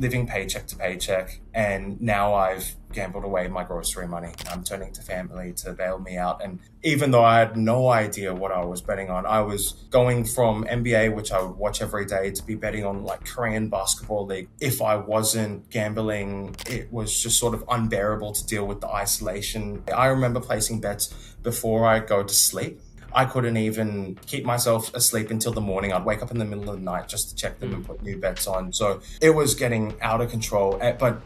living paycheck to paycheck, and now I've gambled away my grocery money. I'm turning to family to bail me out. And even though I had no idea what I was betting on, I was going from NBA, which I would watch every day, to be betting on like Korean basketball league. If I wasn't gambling, it was just sort of unbearable to deal with the isolation. I remember placing bets before I go to sleep. I couldn't even keep myself asleep until the morning. I'd wake up in the middle of the night just to check them and put new bets on. So it was getting out of control, but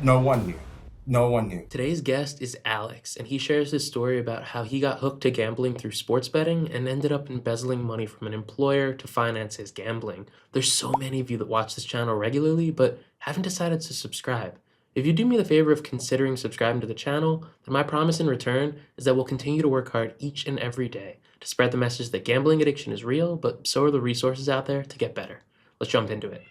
no one knew. No one knew. Today's guest is Alex, and he shares his story about how he got hooked to gambling through sports betting and ended up embezzling money from an employer to finance his gambling. There's so many of you that watch this channel regularly, but haven't decided to subscribe. If you do me the favor of considering subscribing to the channel, then my promise in return is that we'll continue to work hard each and every day to spread the message that gambling addiction is real, but so are the resources out there to get better. Let's jump into it.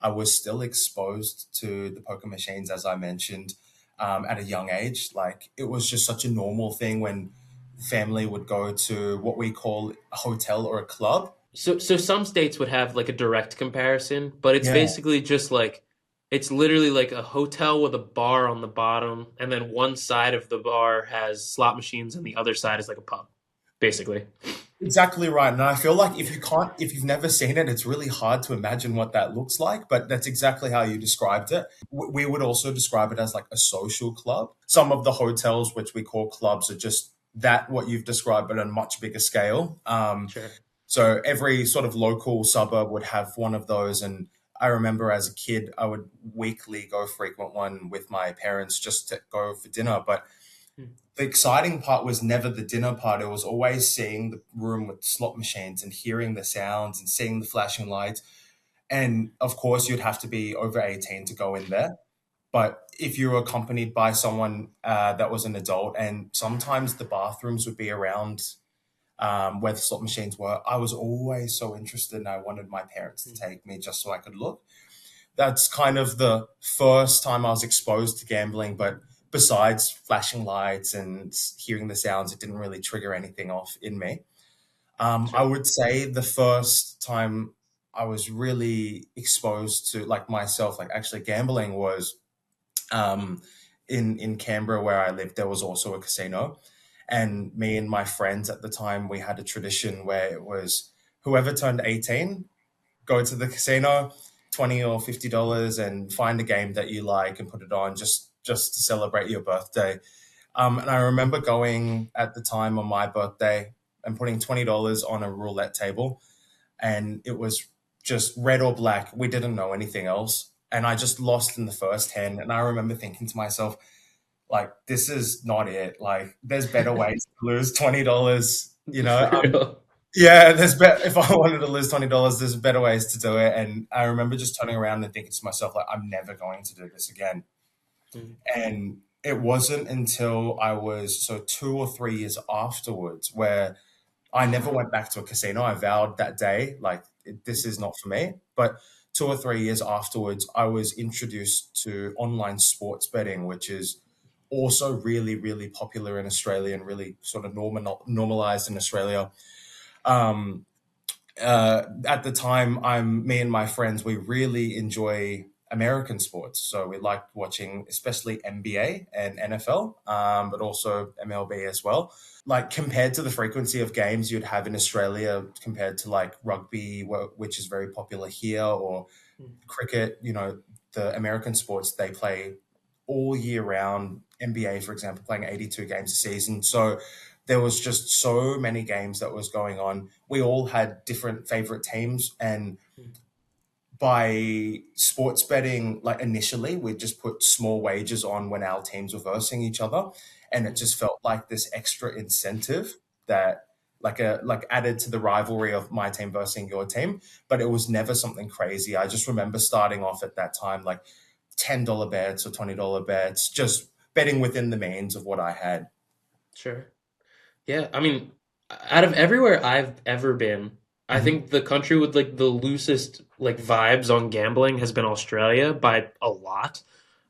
I was still exposed to the poker machines, as I mentioned, at a young age. Like, it was just such a normal thing when family would go to what we call a hotel or a club. So some states would have like a direct comparison, but it's Yeah, basically just like it's literally like a hotel with a bar on the bottom, and then one side of the bar has slot machines, and the other side is like a pub, basically. exactly right. And I feel like if you've never seen it, it's really hard to imagine what that looks like. But that's exactly how you described it. We would also describe it as like a social club. Some of the hotels, which we call clubs, are just that what you've described, but on a much bigger scale. Sure. So every sort of local suburb would have one of those. And I remember as a kid, I would weekly go frequent one with my parents just to go for dinner. But Hmm. the exciting part was never the dinner part. It was always seeing the room with slot machines and hearing the sounds and seeing the flashing lights. And of course, you'd have to be over 18 to go in there. But if you were accompanied by someone that was an adult, and sometimes the bathrooms would be around where the slot machines were, I was always so interested and I wanted my parents to take me just so I could look. That's kind of the first time I was exposed to gambling. But besides flashing lights and hearing the sounds, it didn't really trigger anything off in me. I Sure. would say the first time I was really exposed to like myself, like actually gambling, was um, in Canberra where I lived. There was also a casino, and me and my friends at the time, we had a tradition where it was whoever turned 18, go to the casino, 20 or $50, and find a game that you like and put it on just to celebrate your birthday. And I remember going at the time on my birthday and putting $20 on a roulette table, and it was just red or black. We didn't know anything else. And I just lost in the first hand. And I remember thinking to myself, like, this is not it. Like, there's better ways to lose $20, you know? For real. Yeah, if I wanted to lose $20, there's better ways to do it. And I remember just turning around and thinking to myself, like, I'm never going to do this again. Mm. And it wasn't until I was 2 or 3 years afterwards where I never went back to a casino. I vowed that day, like, this is not for me. But 2 or 3 years afterwards, I was introduced to online sports betting, which is also really, really popular in Australia and really sort of normalized in Australia. Um, at the time, me and my friends, we really enjoy American sports. So we liked watching, especially NBA and NFL, but also MLB as well. Like, compared to the frequency of games you'd have in Australia, compared to like rugby, which is very popular here, or Mm. cricket, the American sports, they play all year round. NBA, for example, playing 82 games a season. So there was just so many games that was going on. We all had different favorite teams, and Mm. by sports betting, like initially, we just put small wagers on when our teams were versing each other, and it Mm. just felt like this extra incentive that like added to the rivalry of my team versing your team. But it was never something crazy. I just remember starting off at that time like $10 bets or $20 bets, just betting within the means of what I had. Sure. Yeah, I mean, out of everywhere I've ever been, I Mhm. think the country with like the loosest like vibes on gambling has been Australia by a lot.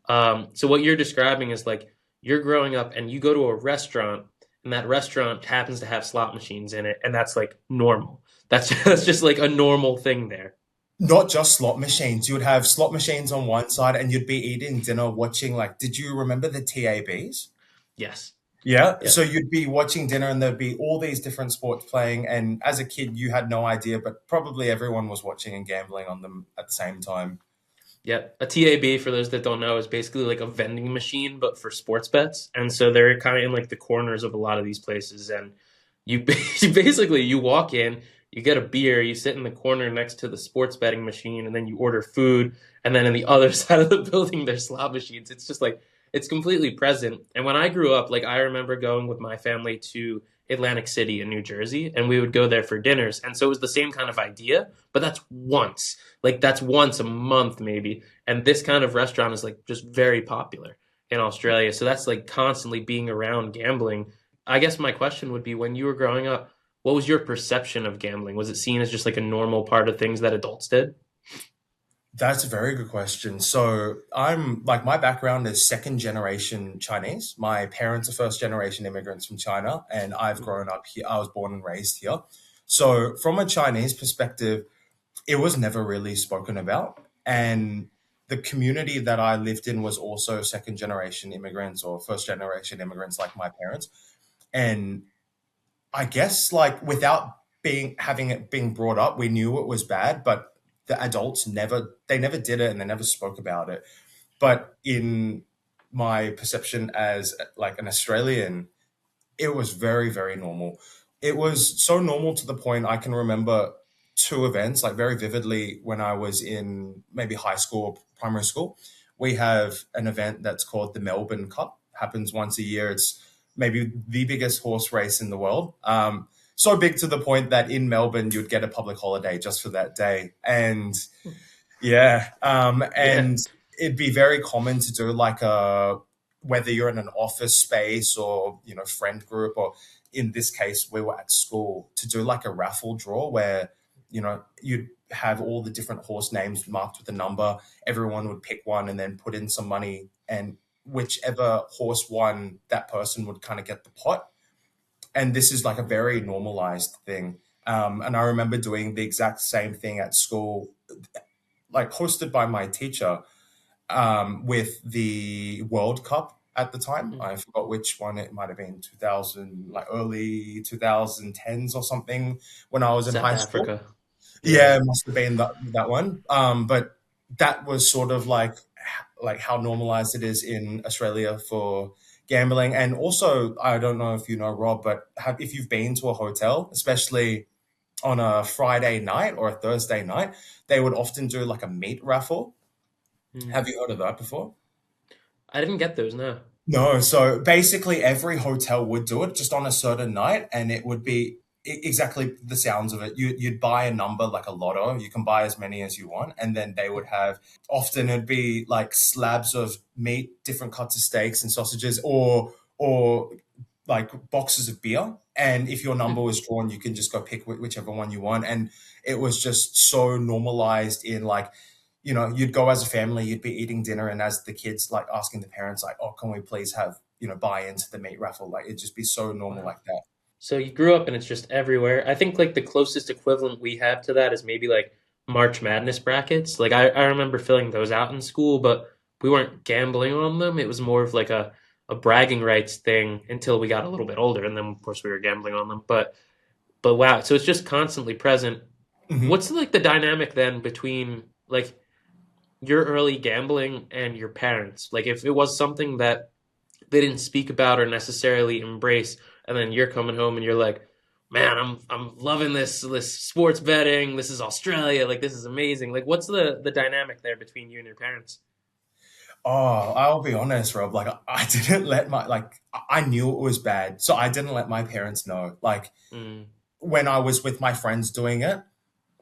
So what you're describing is like you're growing up and you go to a restaurant and that restaurant happens to have slot machines in it, and that's like normal. That's that's just like a normal thing there. Not just slot machines. You would have slot machines on one side and you'd be eating dinner watching, like, did you remember the TABs? Yes. Yeah. Yeah. So you'd be watching dinner and there'd be all these different sports playing. And as a kid, you had no idea, but probably everyone was watching and gambling on them at the same time. Yeah, a TAB for those that don't know is basically like a vending machine, but for sports bets. And so they're kind of in like the corners of a lot of these places. And you basically you walk in, you get a beer, you sit in the corner next to the sports betting machine, and then you order food. And then in the other side of the building, there's slot machines. It's just like it's completely present. And when I grew up, like I remember going with my family to Atlantic City in New Jersey, and we would go there for dinners. And so it was the same kind of idea, but that's once. Like that's once a month maybe. And this kind of restaurant is like just very popular in Australia. So that's like constantly being around gambling. I guess my question would be when you were growing up, what was your perception of gambling? Was it seen as just like a normal part of things that adults did? That's a very good question. So I'm like, my background is second generation Chinese. My parents are first generation immigrants from China, and I've grown up here. I was born and raised here. So from a Chinese perspective, it was never really spoken about. And the community that I lived in was also second generation immigrants or first generation immigrants like my parents. And I guess like without being having it being brought up, we knew it was bad, but the adults never did it and they never spoke about it. But in my perception as like an Australian, it was very, very normal. It was so normal to the point I can remember two events like very vividly when I was in maybe high school or primary school. We have an event that's called the Melbourne Cup. Happens once a year. It's maybe the biggest horse race in the world. So big to the point that in Melbourne you'd get a public holiday just for that day. And yeah, Yeah. and it'd be very common to do like a whether you're in an office space or friend group, or in this case we were at school, to do like a raffle draw where you'd have all the different horse names marked with a number. Everyone would pick one and then put in some money, and whichever horse won, that person would kind of get the pot. And this is like a very normalized thing. And I remember doing the exact same thing at school, like hosted by my teacher, with the World Cup at the time. Mm. I forgot which one. It might have been 2000, like early 2010s or something, when I was in South high school. Africa. Yeah. Yeah, it must have been that one. But that was sort of like how normalized it is in Australia for gambling. And also, I don't know if you know, Rob, but if you've been to a hotel, especially on a Friday night or a Thursday night, they would often do like a meat raffle. Mm. Have you heard of that before? I didn't get those, no. No, so basically every hotel would do it just on a certain night, and it would be exactly the sounds of it. You'd buy a number like a lotto. You can buy as many as you want, and then they would have, often it'd be like slabs of meat, different cuts of steaks and sausages, or like boxes of beer. And if your number Mm. was drawn, you can just go pick whichever one you want. And it was just so normalized in like, you'd go as a family, you'd be eating dinner, and as the kids, like asking the parents, like, "Oh, can we please have buy into the meat raffle?" Like it'd just be so normal Wow. like that. So you grew up and it's just everywhere. I think like the closest equivalent we have to that is maybe like March Madness brackets. Like I remember filling those out in school, but we weren't gambling on them. It was more of like a bragging rights thing until we got a little bit older, and then of course we were gambling on them. But wow, so it's just constantly present. Hmm. What's like the dynamic then between like your early gambling and your parents? Like if it was something that they didn't speak about or necessarily embrace, and then you're coming home and you're like, man, I'm loving this sports betting. This is Australia. Like this is amazing. Like what's the dynamic there between you and your parents? Oh, I'll be honest, Rob. Like I didn't let my like I knew it was bad, so I didn't let my parents know. Like Mm, when I was with my friends doing it,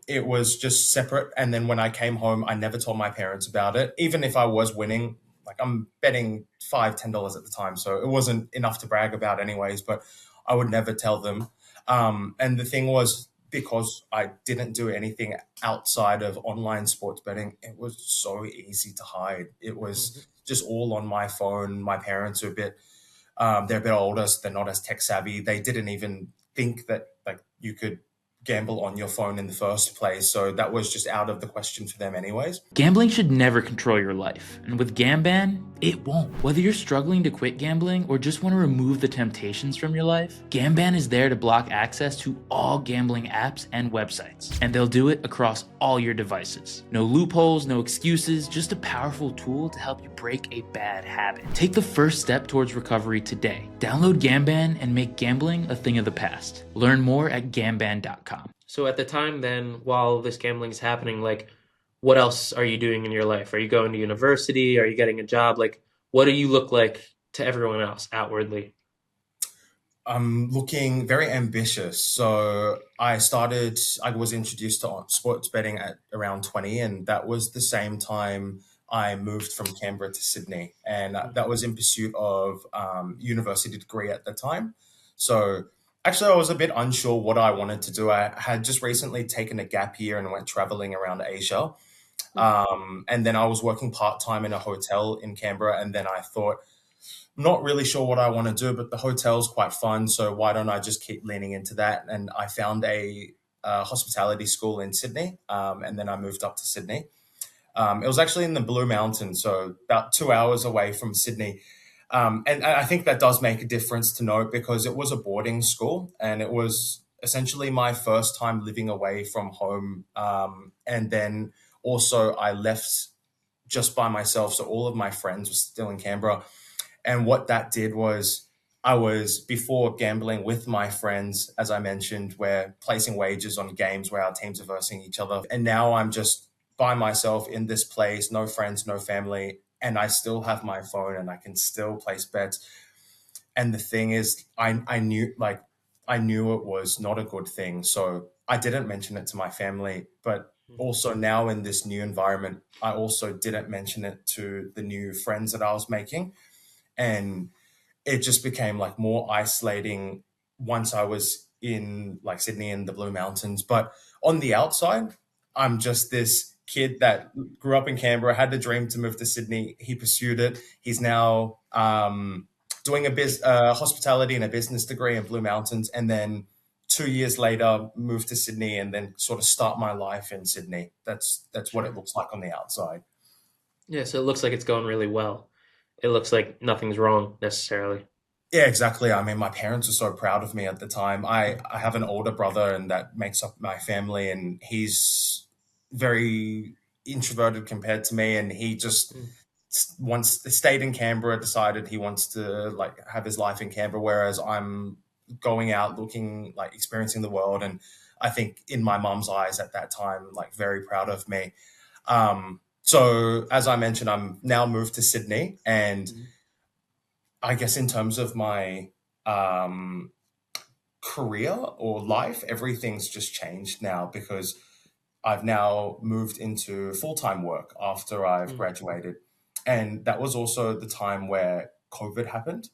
it was just separate. And then when I came home, I never told my parents about it. Even if I was winning, like I'm betting $5, $10 at the time. So it wasn't enough to brag about anyways, but I would never tell them. And the thing was, because I didn't do anything outside of online sports betting, it was so easy to hide. It was mhm, just all on my phone. My parents are they're a bit older, so they're not as tech savvy. They didn't even think that like you could gamble on your phone in the first place. So that was just out of the question for them, anyways. Gambling should never control your life, and with Gamban, it won't. Whether you're struggling to quit gambling or just want to remove the temptations from your life, Gamban is there to block access to all gambling apps and websites, and they'll do it across all your devices. No loopholes, no excuses, just a powerful tool to help you break a bad habit. Take the first step towards recovery today. Download Gamban and make gambling a thing of the past. Learn more at gamban.com. So at the time then, while this gambling is happening, like, what else are you doing in your life? Are you going to university? Are you getting a job? Like, what do you look like to everyone else outwardly? I'm looking very ambitious. So I was introduced to sports betting at around 20, and that was the same time I moved from Canberra to Sydney. And that was in pursuit of university degree at the time. So actually, I was a bit unsure what I wanted to do. I had just recently taken a gap year and went traveling around Asia. And then I was working part-time in a hotel in Canberra, and then I thought, I'm not really sure what I want to do, but the hotel's quite fun, so why don't I just keep leaning into that? And I found a hospitality school in Sydney, and then I moved up to Sydney. It was actually in the Blue Mountains, so about 2 hours away from Sydney. And I think that does make a difference to note, because it was a boarding school, and it was essentially my first time living away from home. And then also I left just by myself, so all of my friends were still in Canberra. And what that did was, I was before gambling with my friends, as I mentioned, we're placing wagers on games where our teams are versing each other. And now I'm just by myself in this place, no friends, no family, and I still have my phone and I can still place bets. And the thing is, I knew it was not a good thing. So I didn't mention it to my family, but also now in this new environment, I also didn't mention it to the new friends that I was making. And it just became like more isolating once I was in like Sydney and the Blue Mountains. But on the outside, I'm just this kid that grew up in Canberra, had the dream to move to Sydney. He pursued it. He's now doing hospitality and a business degree in Blue Mountains, and then 2 years later moved to Sydney and then sort of start my life in Sydney. That's what it looks like on the outside. Yeah, so it looks like it's going really well. It looks like nothing's wrong necessarily. Yeah, exactly. I mean, my parents were so proud of me at the time. I have an older brother, and that makes up my family, and he's very introverted compared to me, and he just Mm, once stayed in Canberra, decided he wants to like have his life in Canberra, whereas I'm going out looking like experiencing the world. And I think in my mum's eyes at that time, like very proud of me. So as I mentioned, I'm now moved to Sydney, and mm, I guess in terms of my um, career or life, everything's just changed now, because I've now moved into full time work after I've mm, graduated. And that was also the time where COVID happened.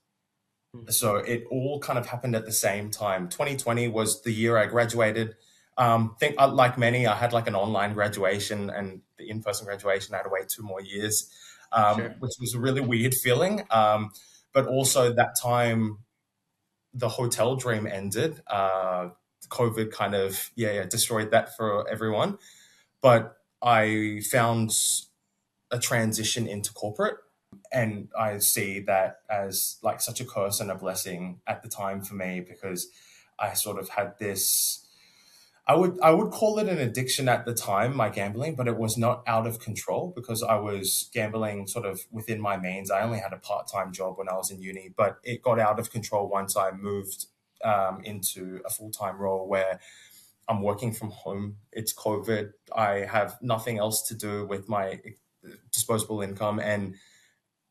mm. So it all kind of happened at the same time. 2020 was the year I graduated. Think like many, I had like an online graduation, and the in person graduation I had to wait 2 more years, Sure. which was a really weird feeling. But also that time, the hotel dream ended. COVID kind of destroyed that for everyone. But I found a transition into corporate, and I see that as like such a curse and a blessing at the time for me, because I sort of had this. I would call it an addiction at the time, my gambling, but it was not out of control, because I was gambling sort of within my means. I only had a part-time job when I was in uni, but it got out of control once I moved into a full-time role where I'm working from home. It's COVID. I have nothing else to do with my disposable income, and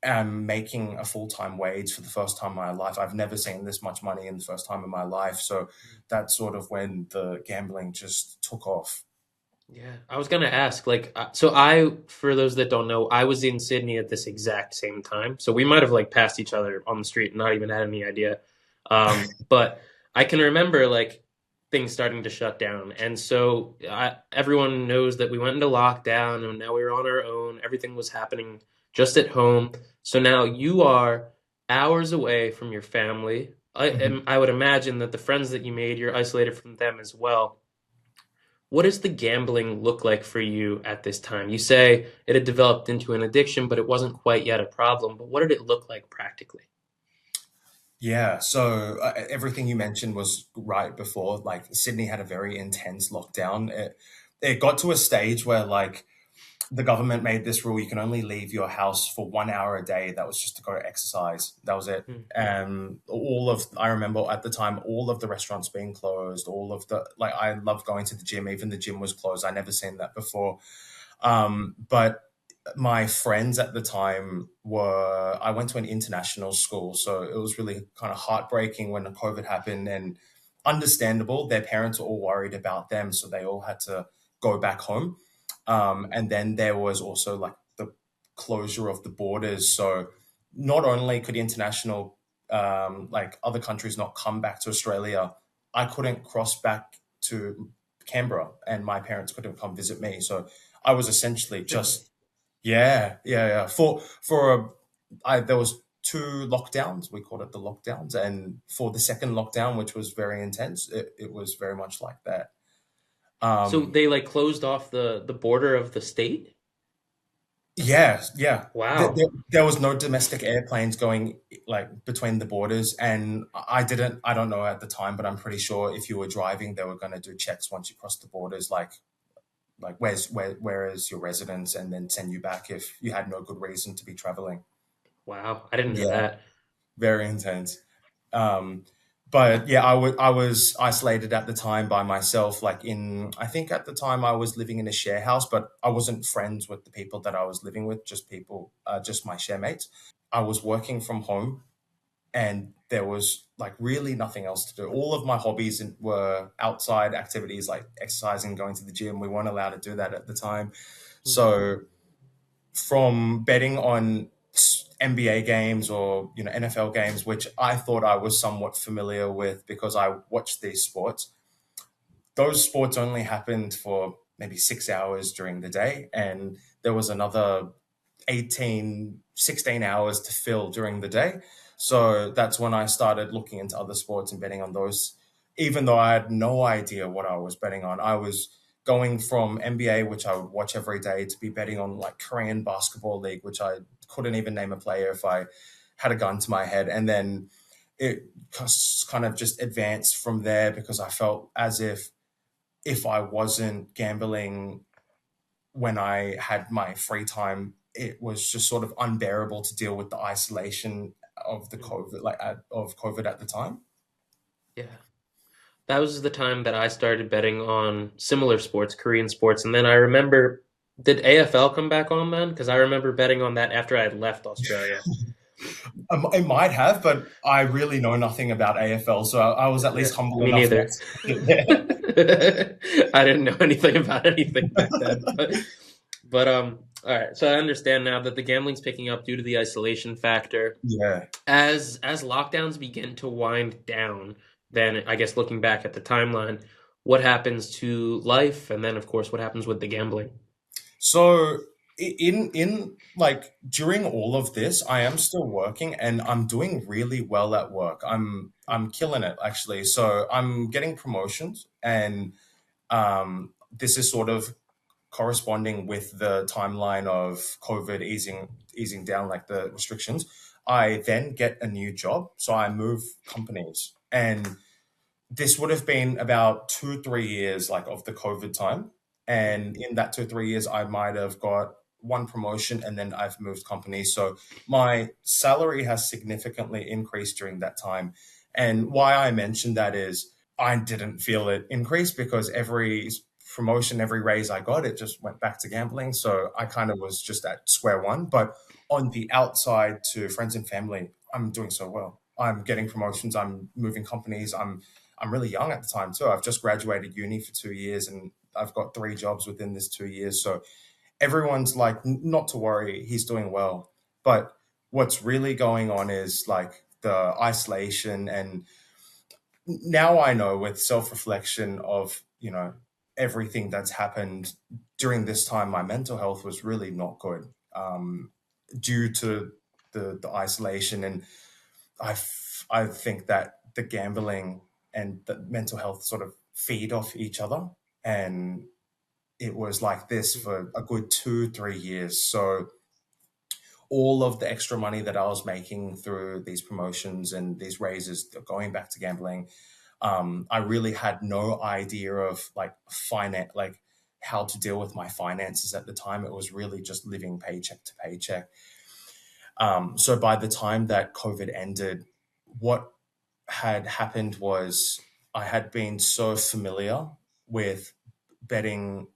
am making a full-time wage for the first time in my life. I've never seen this much money in the first time in my life. So that's sort of when the gambling just took off. Yeah, I was gonna ask, like, so for those that don't know, I was in Sydney at this exact same time, so we might have like passed each other on the street and not even had any idea. But I can remember like things starting to shut down, and so everyone knows that we went into lockdown, and now we were on our own. Everything was happening just at home. So now you are hours away from your family. Mhm. I would imagine that the friends that you made, you're isolated from them as well. What does the gambling look like for you at this time? You say it had developed into an addiction, but it wasn't quite yet a problem. But what did it look like practically? Yeah, so everything you mentioned was right before. Like Sydney had a very intense lockdown. It got to a stage where like the government made this rule: you can only leave your house for 1 hour a day. That was just to go exercise. That was it. Mm, And I remember at the time, all of the restaurants being closed, all of the, like, I love going to the gym. Even the gym was closed. I never seen that before. But my friends at the time were, I went to an international school, so it was really kind of heartbreaking when the COVID happened, and understandable. Their parents were all worried about them, so they all had to go back home. And then there was also like the closure of the borders. So not only could international, like other countries not come back to Australia, I couldn't cross back to Canberra, and my parents couldn't come visit me. So I was essentially really? just, yeah. There was two lockdowns. We called it the lockdowns, and for the second lockdown, which was very intense, it was very much like that. So Um, they like closed off the border of the state? yeah. Wow. There was no domestic airplanes going like between the borders, and I don't know at the time, but I'm pretty sure if you were driving, they were going to do checks once you crossed the borders, like where is your residence, and then send you back if you had no good reason to be traveling. Wow. I didn't know Yeah, that. very intense. Um, but yeah, I was isolated at the time by myself. Like I think at the time I was living in a share house, but I wasn't friends with the people that I was living with. Just my share mates. I was working from home, and there was like really nothing else to do. All of my hobbies were outside activities like exercising, going to the gym. We weren't allowed to do that at the time. Mhm. So from betting on NBA games or NFL games, which I thought I was somewhat familiar with because I watched these sports. Those sports only happened for maybe 6 hours during the day, and there was another 18, 16 hours to fill during the day. So that's when I started looking into other sports and betting on those, even though I had no idea what I was betting on. I was going from NBA, which I would watch every day, to be betting on like Korean basketball league, which I couldn't even name a player if I had a gun to my head. And then it kind of just advanced from there because I felt as if I wasn't gambling when I had my free time, it was just sort of unbearable to deal with the isolation of the Mm. COVID, of COVID at the time. Yeah. That was the time that I started betting on similar sports, Korean sports. And then I remember, did AFL come back on then? Because I remember betting on that after I had left Australia. It might have, but I really know nothing about AFL, so I was at Yeah, least humble me enough not neither. to. Yeah. I didn't know anything about anything back then. But all right. So I understand now that the gambling's picking up due to the isolation factor. Yeah. As lockdowns begin to wind down, then I guess looking back at the timeline, what happens to life, and then of course what happens with the gambling? So in like during all of this, I am still working and I'm doing really well at work. I'm killing it actually. So I'm getting promotions, and this is sort of corresponding with the timeline of COVID easing down like the restrictions. I then get a new job, so I move companies, and this would have been about 2 3 years like of the COVID time. And in that 2 3 years, I might have got one promotion, and then I've moved companies. So my salary has significantly increased during that time. And why I mentioned that is I didn't feel it increase because every promotion, every raise I got, it just went back to gambling. So I kind of was just at square one. But on the outside to friends and family, I'm doing so well. I'm getting promotions. I'm moving companies. I'm really young at the time too. I've just graduated uni for 2 years, and I've got three jobs within this 2 years. So everyone's like, not to worry, he's doing well. But what's really going on is like the isolation. And now I know with self reflection of, everything that's happened during this time, my mental health was really not good, due to the isolation. And I think that the gambling and the mental health sort of feed off each other. And it was like this for a good 2-3 years. So all of the extra money that I was making through these promotions and these raises going back to gambling, I really had no idea of like finance, like how to deal with my finances at the time. It was really just living paycheck to paycheck. So by the time that COVID ended, what had happened was I had been so familiar with betting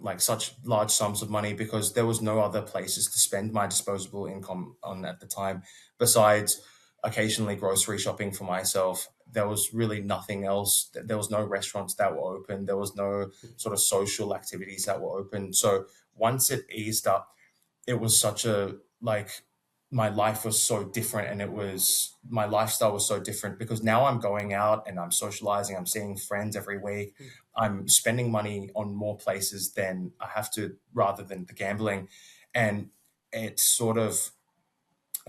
like such large sums of money because there was no other places to spend my disposable income on at the time besides occasionally grocery shopping for myself. There was really nothing else. There was no restaurants that were open. There was no sort of social activities that were open. So once it eased up, it was such a like my life was so different, and it was my lifestyle was so different because now I'm going out and I'm socializing, I'm seeing friends every week, I'm spending money on more places than I have to rather than the gambling. And it's sort of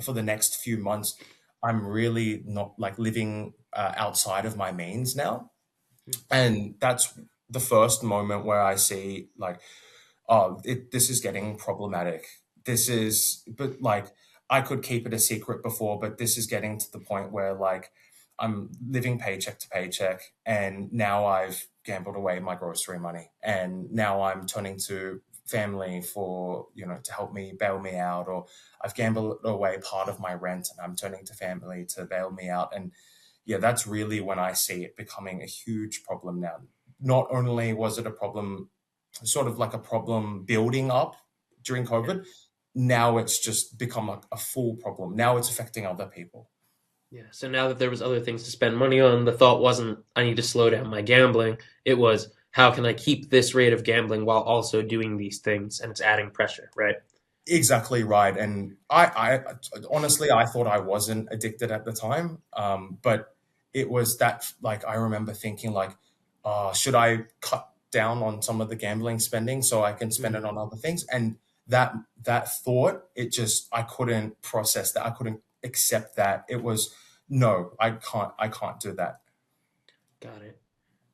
for the next few months I'm really not like living outside of my means now. And that's the first moment where I see like, oh, this is getting problematic. This is, but like, I could keep it a secret before, but this is getting to the point where like I'm living paycheck to paycheck, and now I've gambled away my grocery money, and now I'm turning to family for to help me bail me out, or I've gambled away part of my rent, and I'm turning to family to bail me out. And yeah, that's really when I see it becoming a huge problem now. Not only was it a problem, sort of like a problem building up during Yeah. COVID, now it's just become a full problem. Now it's affecting other people. Yeah. So now that there was other things to spend money on, the thought wasn't I need to slow down my gambling. It was how can I keep this rate of gambling while also doing these things, and it's adding pressure, right? Exactly right. And I honestly, I thought I wasn't addicted at the time. But it was that, like, I remember thinking like, should I cut down on some of the gambling spending so I can spend it Mm, on other things? And that thought, it just, I couldn't process that. I couldn't accept that. It was, no, I can't do that. got it.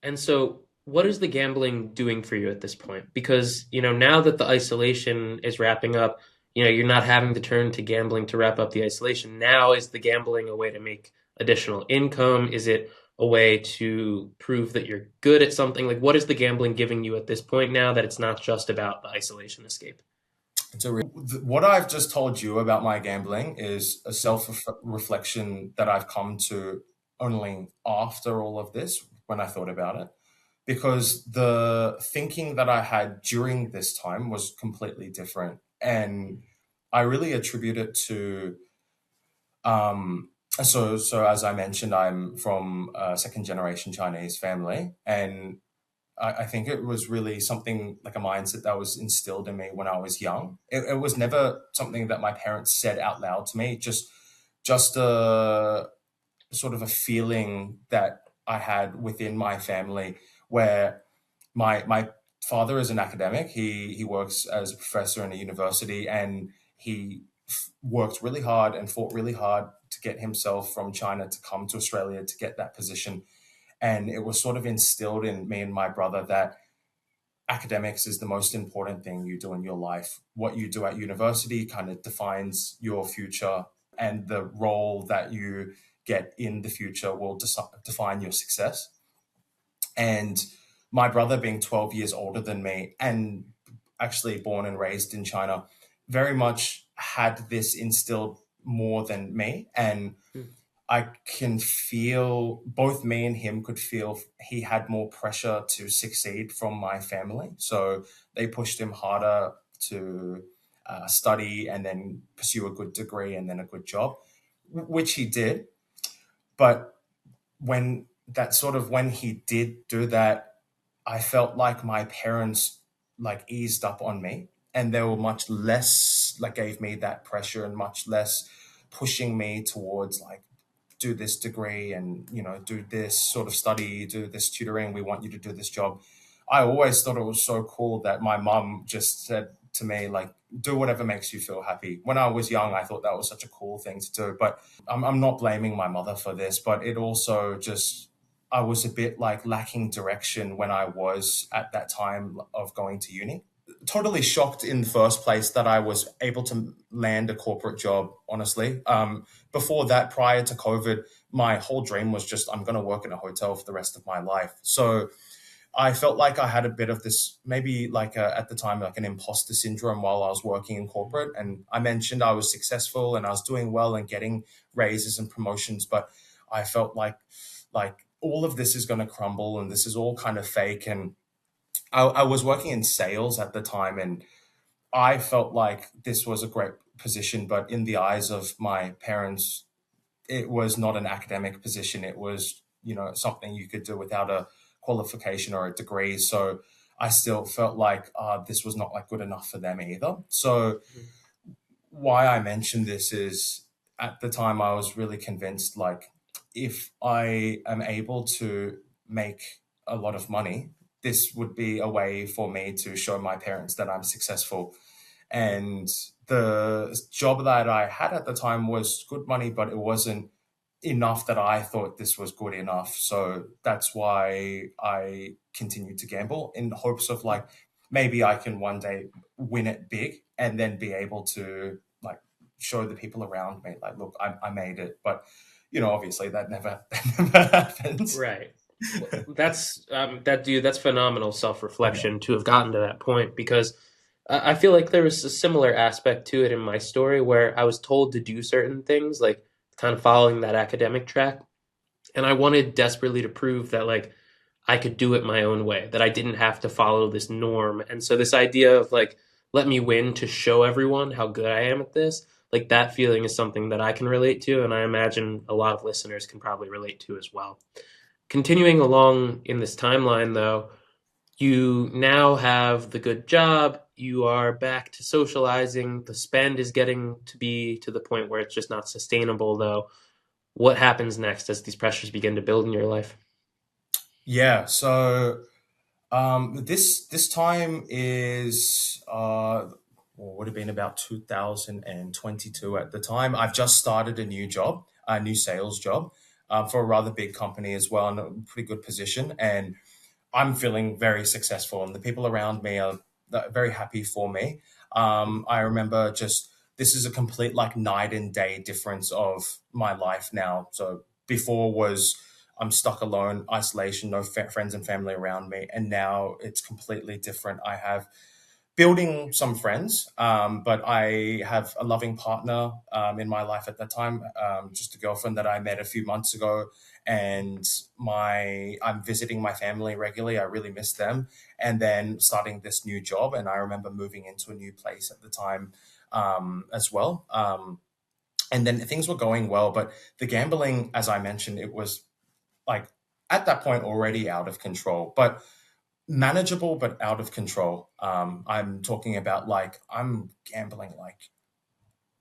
And so, what is the gambling doing for you at this point? Because, now that the isolation is wrapping up, you're not having to turn to gambling to wrap up the isolation. Now, is the gambling a way to make additional income? Is it a way to prove that you're good at something? Like, what is the gambling giving you at this point now that it's not just about the isolation escape? What I've just told you about my gambling is a self reflection that I've come to only after all of this when I thought about it. Because the thinking that I had during this time was completely different. And I really attribute it to, so as I mentioned, I'm from a second generation Chinese family. And I think it was really something like a mindset that was instilled in me when I was young. It was never something that my parents said out loud to me, just a sort of a feeling that I had within my family where my father is an academic. He works as a professor in a university, and he worked really hard and fought really hard to get himself from China to come to Australia to get that position. And it was sort of instilled in me and my brother that academics is the most important thing you do in your life. What you do at university kind of defines your future, and the role that you get in the future will define your success. And my brother, being 12 years older than me and actually born and raised in China, very much had this instilled more than me. And Mm, I can feel both me and him could feel he had more pressure to succeed from my family. So they pushed him harder to study and then pursue a good degree and then a good job, which he did. But when he did do that, I felt like my parents like eased up on me, and they were much less like gave me that pressure and much less pushing me towards like do this degree and do this sort of study, do this tutoring, we want you to do this job. I always thought it was so cool that my mum just said to me like, do whatever makes you feel happy. When I was young, I thought that was such a cool thing to do, but I'm not blaming my mother for this, but it also just I was a bit like lacking direction when I was at that time of going to uni. Totally shocked in the first place that I was able to land a corporate job, honestly. Before that, prior to COVID, my whole dream was just I'm going to work in a hotel for the rest of my life. So I felt like I had a bit of this, maybe like at the time, like an imposter syndrome while I was working in corporate. And I mentioned I was successful and I was doing well and getting raises and promotions, but I felt like all of this is going to crumble and this is all kind of fake. And I was working in sales at the time, and I felt like this was a great position, but in the eyes of my parents, it was not an academic position. It was, something you could do without a qualification or a degree. So I still felt like this was not like good enough for them either. So Mhm. why I mentioned this is at the time I was really convinced like if I am able to make a lot of money, this would be a way for me to show my parents that I'm successful. And the job that I had at the time was good money, but it wasn't enough that I thought this was good enough. So that's why I continued to gamble in hopes of like maybe I can one day win it big and then be able to like show the people around me like, look, I made it. But obviously that never that never happens. Right. Well, that's phenomenal self-reflection to have gotten to that point, because I feel like there was a similar aspect to it in my story where I was told to do certain things, like kind of following that academic track, and I wanted desperately to prove that like I could do it my own way, that I didn't have to follow this norm. And so this idea of like let me win to show everyone how good I am at this, like that feeling is something that I can relate to, and I imagine a lot of listeners can probably relate to as well. Continuing along in this timeline, though, you now have the good job. You are back to socializing. The spend is getting to be to the point where it's just not sustainable, though. What happens next as these pressures begin to build in your life? Yeah. So this time is would have been about 2022 at the time. I've just started a new job, a new sales job, for a rather big company as well, in a pretty good position, and I'm feeling very successful, and the people around me are very happy for me. I remember just this is a complete like night and day difference of my life now. So before was I'm stuck alone, isolation, no friends and family around me, and now it's completely different. I have building some friends, but I have a loving partner in my life at that time, just a girlfriend that I met a few months ago, and my I'm visiting my family regularly. I really miss them, and then starting this new job, and I remember moving into a new place at the time as well. And then things were going well, but the gambling, as I mentioned, it was like at that point already out of control, but manageable but out of control. I'm talking about like I'm gambling like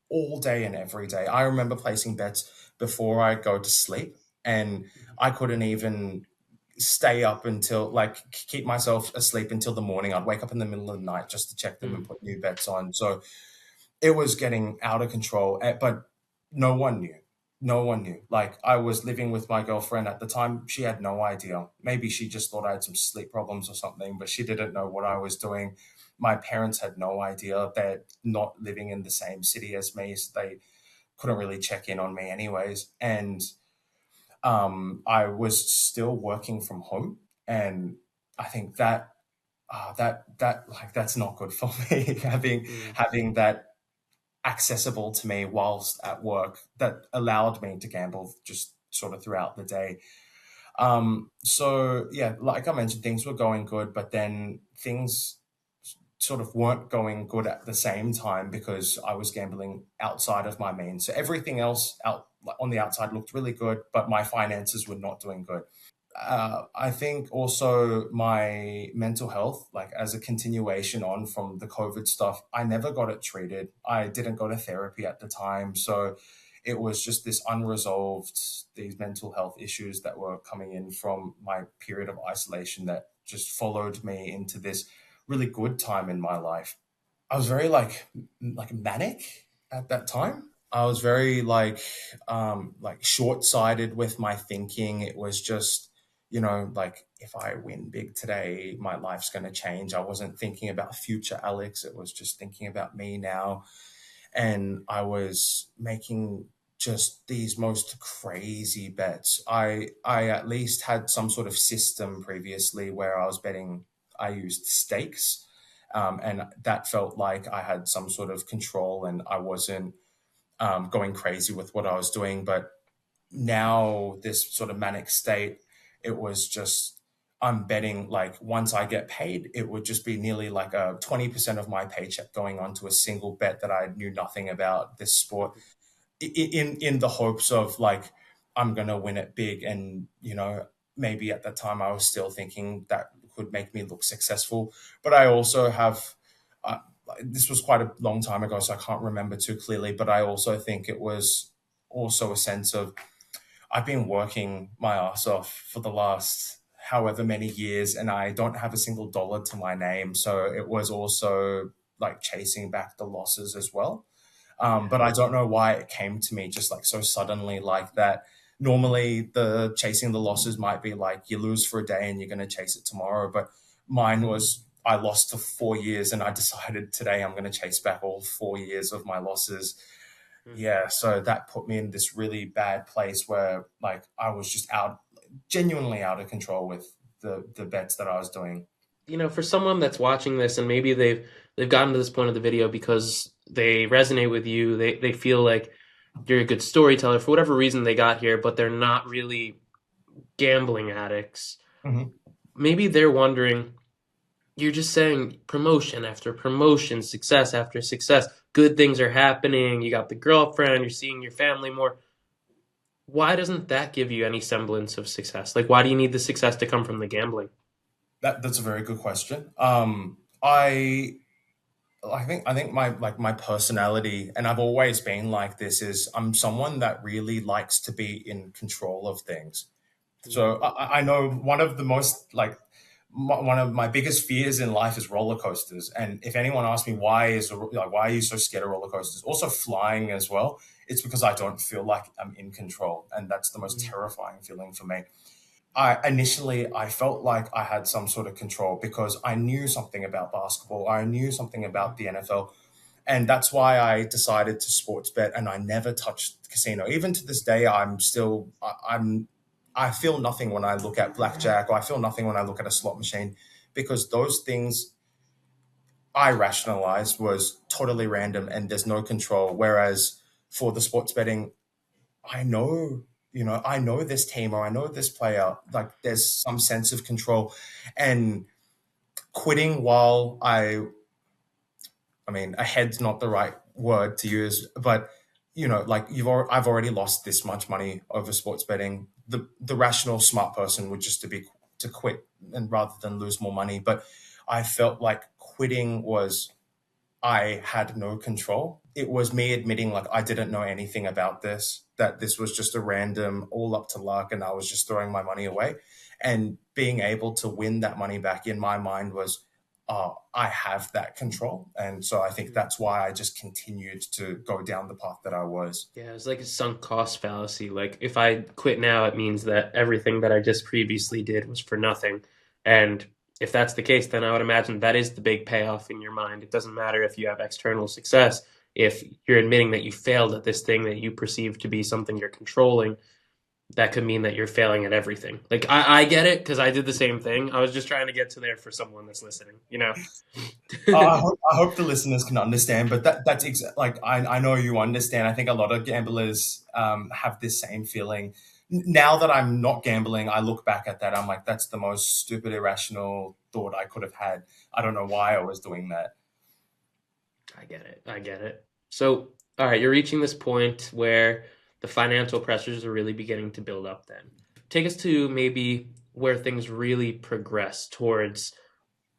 all day and every day. I remember placing bets before I go to sleep, and I couldn't even stay up until like keep myself asleep until the morning. I'd wake up in the middle of the night just to check them and Mm. put new bets on. So it was getting out of control, but no one knew. No one knew. Like I was living with my girlfriend at the time. She had no idea. Maybe she just thought I had some sleep problems or something, but she didn't know what I was doing. My parents had no idea. They're not living in the same city as me, so they couldn't really check in on me anyways. And I was still working from home, and I think that like that's not good for me Mm. having that accessible to me whilst at work that allowed me to gamble just sort of throughout the day. So yeah, like I mentioned, things were going good, but then things sort of weren't going good at the same time because I was gambling outside of my means. So everything else out on the outside looked really good, but my finances were not doing good. I think also my mental health, like as a continuation on from the COVID stuff, I never got it treated. I didn't go to therapy at the time. So it was just this unresolved, these mental health issues that were coming in from my period of isolation that just followed me into this really good time in my life. I was very like manic at that time. I was very like short-sighted with my thinking. It was just like if I win big today, my life's going to change. I wasn't thinking about future Alex. It was just thinking about me now. And I was making just these most crazy bets. I at least had some sort of system previously where I was betting. I used stakes, and that felt like I had some sort of control, and I wasn't going crazy with what I was doing. But now, this sort of manic state, it was just I'm betting like once I get paid, it would just be nearly like a 20% of my paycheck going onto a single bet that I knew nothing about this sport, in the hopes of like I'm gonna win it big. And maybe at that time I was still thinking that could make me look successful. But I also have uh, this was quite a long time ago, so I can't remember too clearly, but I also think it was also a sense of I've been working my ass off for the last however many years, and I don't have a single dollar to my name. So it was also like chasing back the losses as well. Yeah. But I don't know why it came to me just like so suddenly like that. Normally, the chasing the losses might be like you lose for a day and you're going to chase it tomorrow. But mine was I lost for 4 years and I decided today I'm going to chase back all 4 years of my losses. Mhm. Yeah, so that put me in this really bad place where like I was just genuinely out of control with the bets that I was doing. For someone that's watching this and maybe they've gotten to this point of the video because they resonate with you, they feel like you're a good storyteller for whatever reason they got here, but they're not really gambling addicts. Mhm. Maybe they're wondering, you're just saying promotion after promotion, success after success, good things are happening, you got the girlfriend, you're seeing your family more. Why doesn't that give you any semblance of success? Like, why do you need the success to come from the gambling? That's a very good question. I think my personality, and I've always been like this, is I'm someone that really likes to be in control of things. So I know one of the most like one of my biggest fears in life is roller coasters. And if anyone asks me why are you so scared of roller coasters, also flying as well, it's because I don't feel like I'm in control, and that's the most Mhm. terrifying feeling for me. I felt like I had some sort of control because I knew something about basketball, I knew something about the NFL, and that's why I decided to sports bet, and I never touched casino. Even to this day, I feel nothing when I look at blackjack, or I feel nothing when I look at a slot machine, because those things I rationalized was totally random and there's no control. Whereas for the sports betting, I know this team or I know this player. Like there's some sense of control, and quitting while I mean, ahead's not the right word to use, but like I've already lost this much money over sports betting. The rational, smart person would just to quit and rather than lose more money. But I felt like quitting was I had no control. It was me admitting like I didn't know anything about this, that this was just a random, all up to luck, and I was just throwing my money away. And being able to win that money back in my mind was, I have that control. And so I think that's why I just continued to go down the path that I was. Yeah, it's like a sunk cost fallacy. Like, if I quit now, it means that everything that I just previously did was for nothing. And if that's the case, then I would imagine that is the big payoff in your mind. It doesn't matter if you have external success. If you're admitting that you failed at this thing that you perceive to be something you're controlling, that could mean that you're failing at everything. Like, I get it because I did the same thing. I was just trying to get to there for someone that's listening. I hope the listeners can understand, but like I know you understand. I think a lot of gamblers have this same feeling. Now that I'm not gambling, I look back at that. I'm like, that's the most stupid, irrational thought I could have had. I don't know why I was doing that. I get it. I get it. So, all right, you're reaching this point where the financial pressures are really beginning to build up then. Take us to maybe where things really progress towards,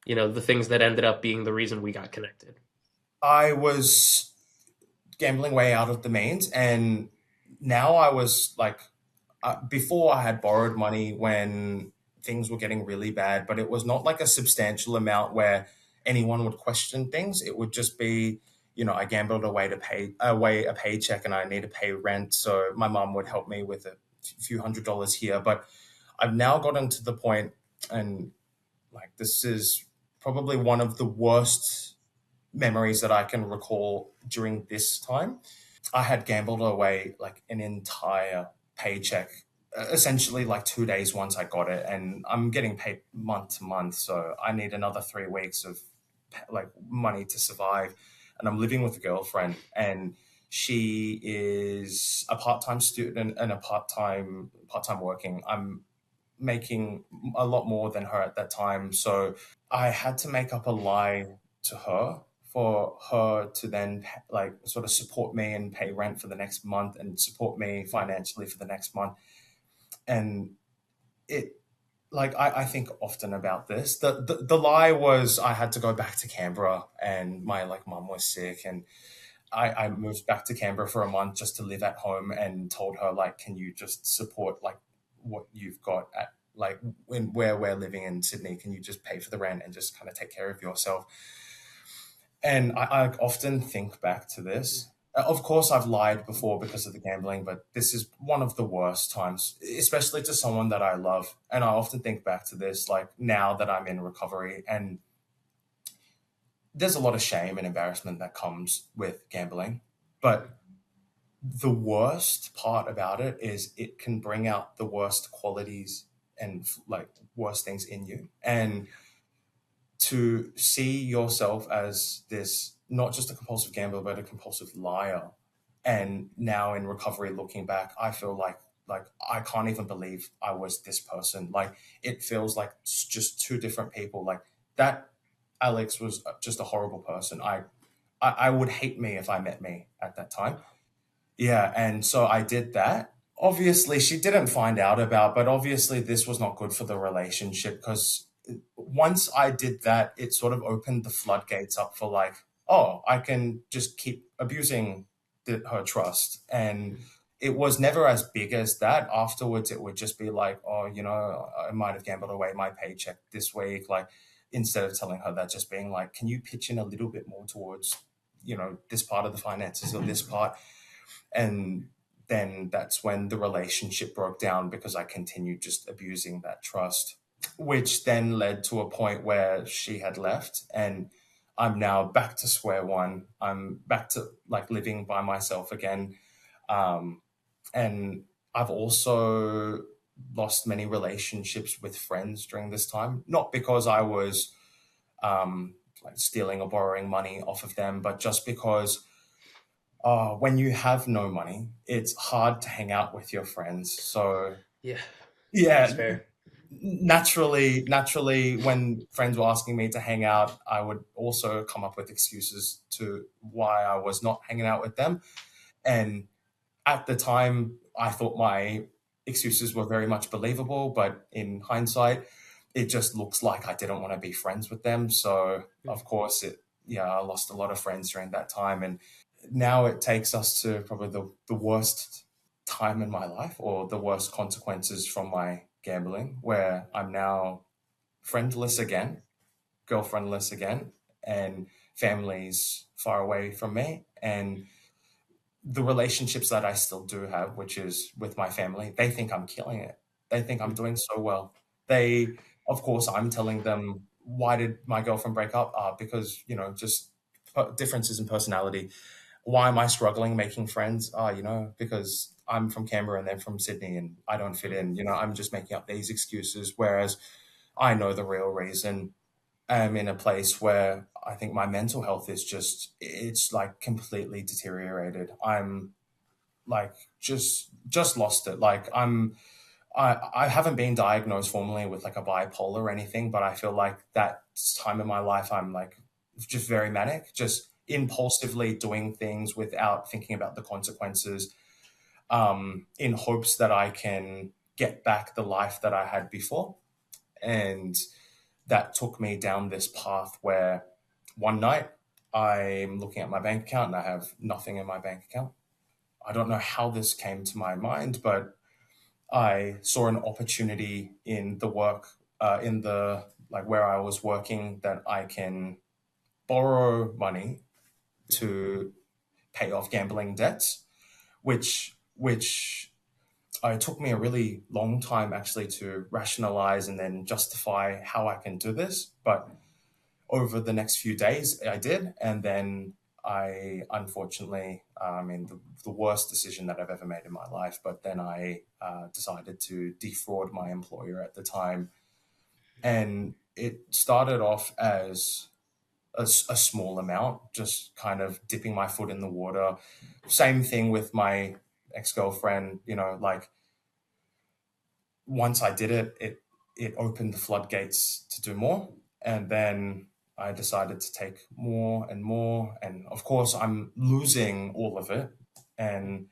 the things that ended up being the reason we got connected. I was gambling way out of the means, and now I was like, before I had borrowed money when things were getting really bad, but it was not like a substantial amount where anyone would question things. It would just be, I gambled away a paycheck, and I need to pay rent, so my mom would help me with a few $100s here. But I've now gotten to the point, and like this is probably one of the worst memories that I can recall during this time. I had gambled away like an entire paycheck, essentially like 2 days once I got it, and I'm getting paid month to month, so I need another 3 weeks of like money to survive. And I'm living with a girlfriend, and she is a part-time student and a part-time working. I'm making a lot more than her at that time, so I had to make up a lie to her for her to then like sort of support me and pay rent for the next month and support me financially for the next month. And it like I think often about this. The lie was I had to go back to Canberra, and my like mum was sick, and I moved back to Canberra for a month just to live at home, and told her like, can you just support like what you've got at like where we're living in Sydney? Can you just pay for the rent and just kind of take care of yourself? And I often think back to this. Of course, I've lied before because of the gambling, but this is one of the worst times, especially to someone that I love. And I often think back to this, like now that I'm in recovery, and there's a lot of shame and embarrassment that comes with gambling. But the worst part about it is it can bring out the worst qualities and like worst things in you. And to see yourself as this not just a compulsive gambler but a compulsive liar, and now in recovery looking back, I feel like I can't even believe I was this person. Like it feels like just two different people. Like that Alex was just a horrible person. I would hate me if I met me at that time. Yeah, and so I did that. Obviously, she didn't find out about, but obviously, this was not good for the relationship because once I did that, it sort of opened the floodgates up for like, oh, I can just keep abusing her trust. And it was never as big as that. Afterwards, it would just be like, oh, I might have gambled away my paycheck this week. Like, instead of telling her that, just being like, can you pitch in a little bit more towards, this part of the finances or this part? And then that's when the relationship broke down because I continued just abusing that trust, which then led to a point where she had left, and I'm now back to square one. I'm back to like living by myself again. And I've also lost many relationships with friends during this time, not because I was like stealing or borrowing money off of them, but just because when you have no money, it's hard to hang out with your friends. So Yeah, that's yeah, fair. naturally, when friends were asking me to hang out, I would also come up with excuses to why I was not hanging out with them. And at the time, I thought my excuses were very much believable, but in hindsight, it just looks like I didn't want to be friends with them. So of course, I lost a lot of friends during that time, and now it takes us to probably the worst time in my life, or the worst consequences from my gambling, where I'm now friendless again, girlfriendless again, and families far away from me. And the relationships that I still do have, which is with my family, they think I'm killing it. They think I'm doing so well. Of course, I'm telling them, why did my girlfriend break up? Because, just differences in personality. Why am I struggling making friends? Because I'm from Canberra and they're from Sydney and I don't fit in. I'm just making up these excuses. Whereas I know the real reason. I'm in a place where I think my mental health is it's like completely deteriorated. I'm like just lost it. Like I haven't been diagnosed formally with like a bipolar or anything, but I feel like that time in my life I'm like just very manic, just impulsively doing things without thinking about the consequences, in hopes that I can get back the life that I had before. And that took me down this path where one night I'm looking at my bank account and I have nothing in my bank account. I don't know how this came to my mind, but I saw an opportunity in the work, in the like where I was working, that I can borrow money to pay off gambling debts, which it took me a really long time actually to rationalize and then justify how I can do this. But over the next few days, I did. And then I unfortunately, the worst decision that I've ever made in my life. But then I decided to defraud my employer at the time. And it started off as a small amount, just kind of dipping my foot in the water. Same thing with my ex girlfriend, like once I did it, it opened the floodgates to do more. And then I decided to take more and more. And of course, I'm losing all of it. And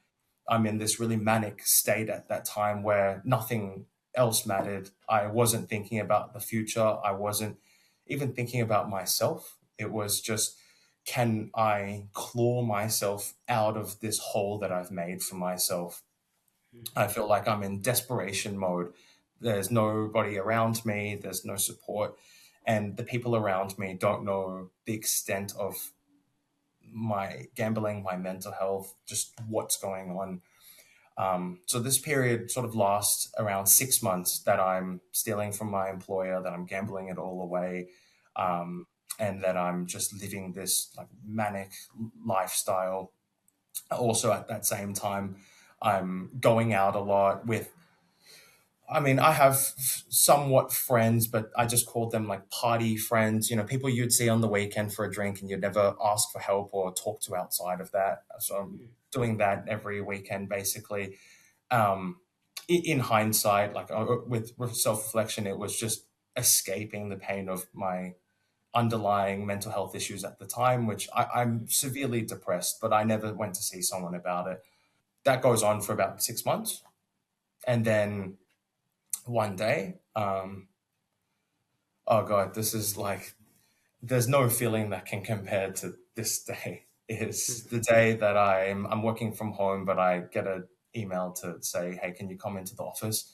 I'm in this really manic state at that time where nothing else mattered. I wasn't thinking about the future. I wasn't even thinking about myself. It was just, can I claw myself out of this hole that I've made for myself? I feel like I'm in desperation mode. There's nobody around me, there's no support, and the people around me don't know the extent of my gambling, my mental health, just what's going on. So this period sort of lasts around 6 months that I'm stealing from my employer, that I'm gambling it all away, and that I'm just living this like manic lifestyle. Also, at that same time, I'm going out a lot with, I have somewhat friends, but I just call them like party friends, people you'd see on the weekend for a drink and you'd never ask for help or talk to outside of that. So I'm doing that every weekend, basically. In hindsight, like with self-reflection, it was just escaping the pain of my underlying mental health issues at the time, which I'm severely depressed, but I never went to see someone about it. That goes on for about 6 months. And then one day, oh God, this is like, there's no feeling that can compare to this day. Is the day that I'm working from home, but I get an email to say, hey, can you come into the office?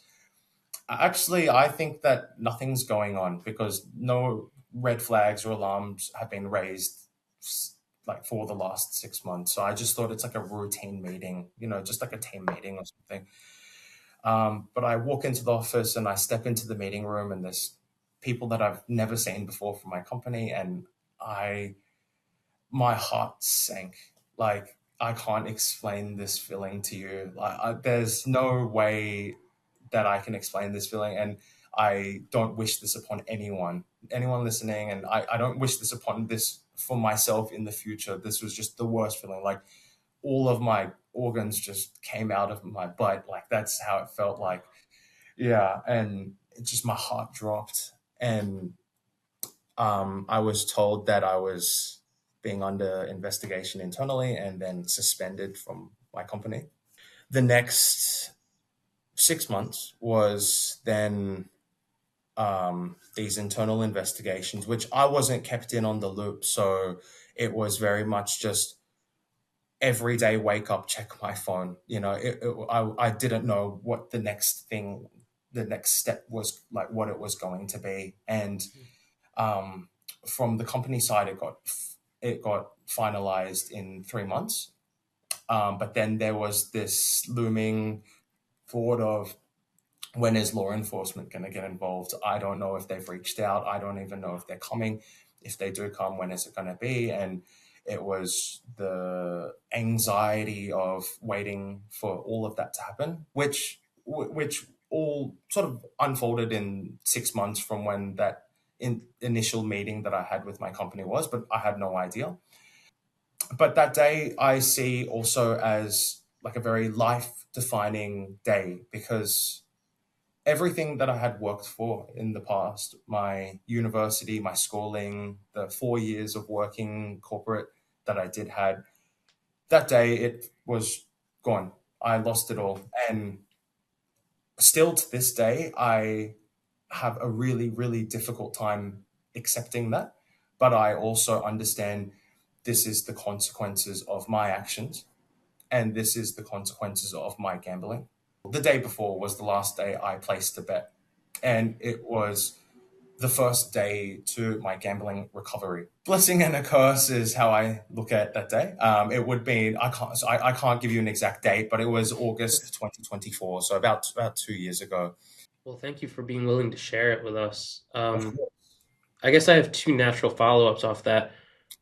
Actually, I think that nothing's going on because no red flags or alarms have been raised like for the last 6 months. So I just thought it's like a routine meeting, just like a team meeting or something. But I walk into the office and I step into the meeting room, and there's people that I've never seen before from my company, and my heart sank. Like, I can't explain this feeling to you. There's no way that I can explain this feeling, and I don't wish this upon anyone listening, and I don't wish this upon this for myself in the future. This was just the worst feeling. Like, all of my organs just came out of my butt. Like, that's how it felt like. Yeah, and it just, my heart dropped, and I was told that I was being under investigation internally and then suspended from my company. The next 6 months was then these internal investigations, which I wasn't kept in on the loop. So it was very much just every day wake up, check my phone. I didn't know what the next step was, like what it was going to be. And from the company side, it got finalized in 3 months. But then there was this looming thought of, when is law enforcement going to get involved? I don't know if they've reached out. I don't even know if they're coming. If they do come, when is it going to be? And it was the anxiety of waiting for all of that to happen, which all sort of unfolded in 6 months from when that initial meeting that I had with my company was, but I had no idea. But that day I see also as like a very life defining day, because everything that I had worked for in the past, my university, my schooling, the 4 years of working corporate that I did had, that day it was gone. I lost it all. And still to this day, I have a really, really difficult time accepting that. But I also understand this is the consequences of my actions, and this is the consequences of my gambling. The day before was the last day I placed a bet, and it was the first day to my gambling recovery. Blessing and a curse is how I look at that day. It would be I can't give you an exact date, but it was August 2024, so about 2 years ago. Well, thank you for being willing to share it with us. Of course. I guess I have two natural follow-ups off that.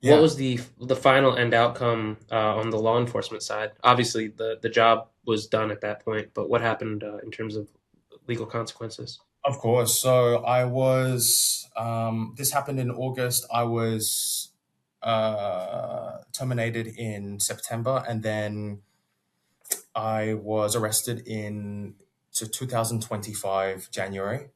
What Yeah. was the final end outcome on the law enforcement side? Obviously, the job was done at that point, but what happened in terms of legal consequences? Of course. So I was, this happened in August. I was terminated in September, and then I was arrested in 2025 January.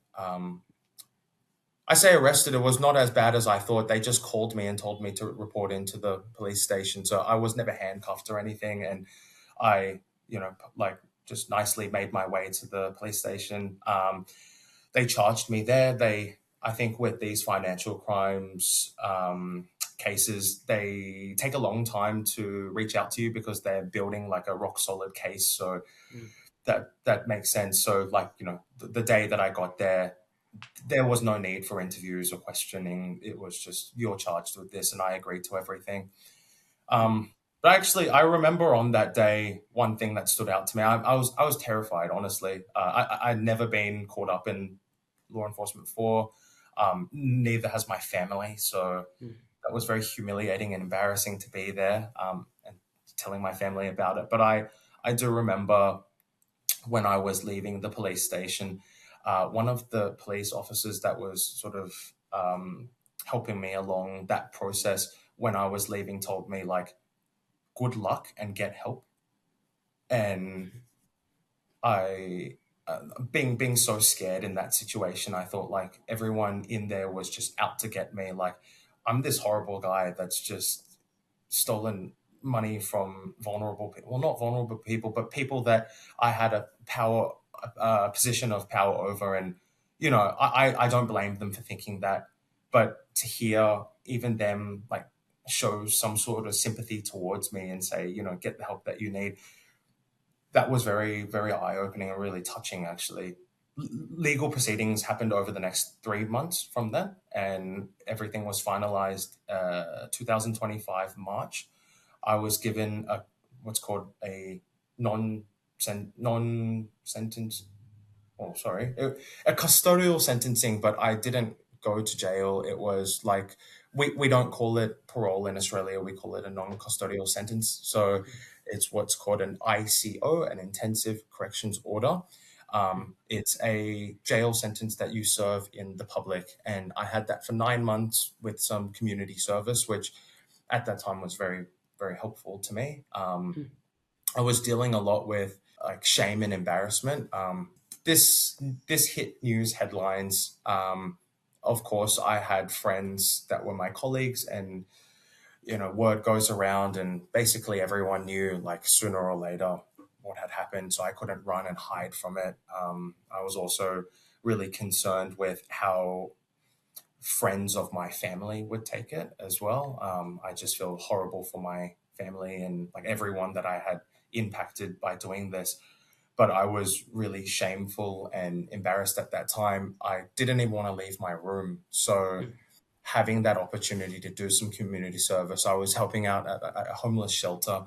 I say arrested, it was not as bad as I thought. They just called me and told me to report into the police station. So I was never handcuffed or anything. And I, like just nicely made my way to the police station. They charged me there. I think with these financial crimes cases, they take a long time to reach out to you because they're building like a rock solid case. So Mm. that makes sense. So like, the day that I got there was no need for interviews or questioning. It was just, you're charged with this, and I agreed to everything. But actually, I remember on that day, one thing that stood out to me. I was terrified, honestly. I'd never been caught up in law enforcement before. Neither has my family, so Mm. that was very humiliating and embarrassing to be there, and telling my family about it. But I do remember when I was leaving the police station, one of the police officers that was sort of helping me along that process when I was leaving told me, like, good luck and get help. And I, being so scared in that situation, I thought like everyone in there was just out to get me. Like, I'm this horrible guy that's just stolen money from vulnerable people. Well, not vulnerable people, but people that I had a position of power over. And, I don't blame them for thinking that. But to hear even them like show some sort of sympathy towards me and say, get the help that you need, that was very, very eye opening and really touching, actually. Legal proceedings happened over the next 3 months from then, and everything was finalized 2025 March. I was given what's called a non sentence. Oh, sorry, a custodial sentencing, but I didn't go to jail. It was like we don't call it parole in Australia. We call it a non-custodial sentence. So it's what's called an ICO, an intensive corrections order. It's a jail sentence that you serve in the public, and I had that for 9 months with some community service, which at that time was very, very helpful to me. I was dealing a lot with like shame and embarrassment. This hit news headlines. Of course, I had friends that were my colleagues, and word goes around, and basically everyone knew, like, sooner or later what had happened. So I couldn't run and hide from it. I was also really concerned with how friends of my family would take it as well. I just feel horrible for my family and like everyone that I had impacted by doing this. But I was really shameful and embarrassed at that time. I didn't even want to leave my room. So Mm. having that opportunity to do some community service, I was helping out at a homeless shelter.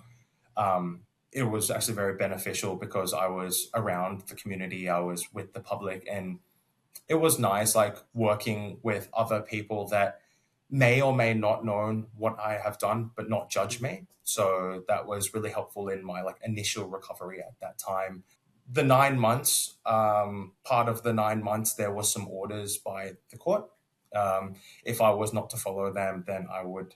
It was actually very beneficial because I was around the community, I was with the public, and it was nice, like working with other people that may or may not know what I have done, but not judge me. So that was really helpful in my like initial recovery at that time. The 9 months, part of the 9 months, there was some orders by the court. If I was not to follow them, then I would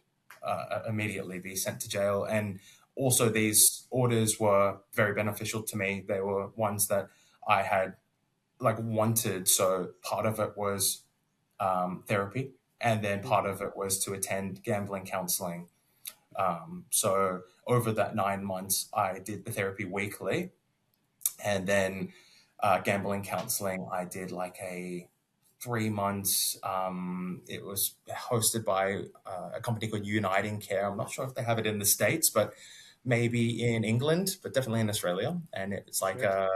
immediately be sent to jail. And also, these orders were very beneficial to me. They were ones that I had like wanted. So part of it was therapy, and then part of it was to attend gambling counseling. So over that 9 months, I did the therapy weekly, and then gambling counseling, I did like a 3 months. It was hosted by a company called Uniting Care. I'm not sure if they have it in the States, but maybe in England, but definitely in Australia. And it's like Sure.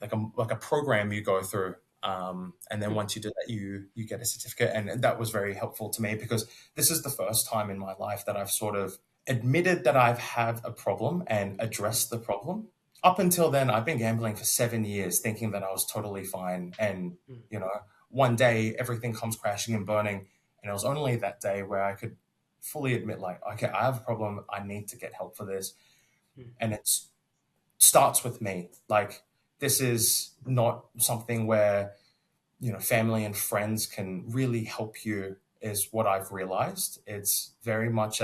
a program you go through. And then once you do that, you get a certificate, and that was very helpful to me because this is the first time in my life that I've sort of admitted that I've had a problem and addressed the problem. Up until then, I've been gambling for 7 years, thinking that I was totally fine, and Mm. you know, one day everything comes crashing and burning, and it was only that day where I could fully admit, like, okay, I have a problem. I need to get help for this, Mm. and it starts with me. Like, this is not something where family and friends can really help you. Is what I've realized. It's very much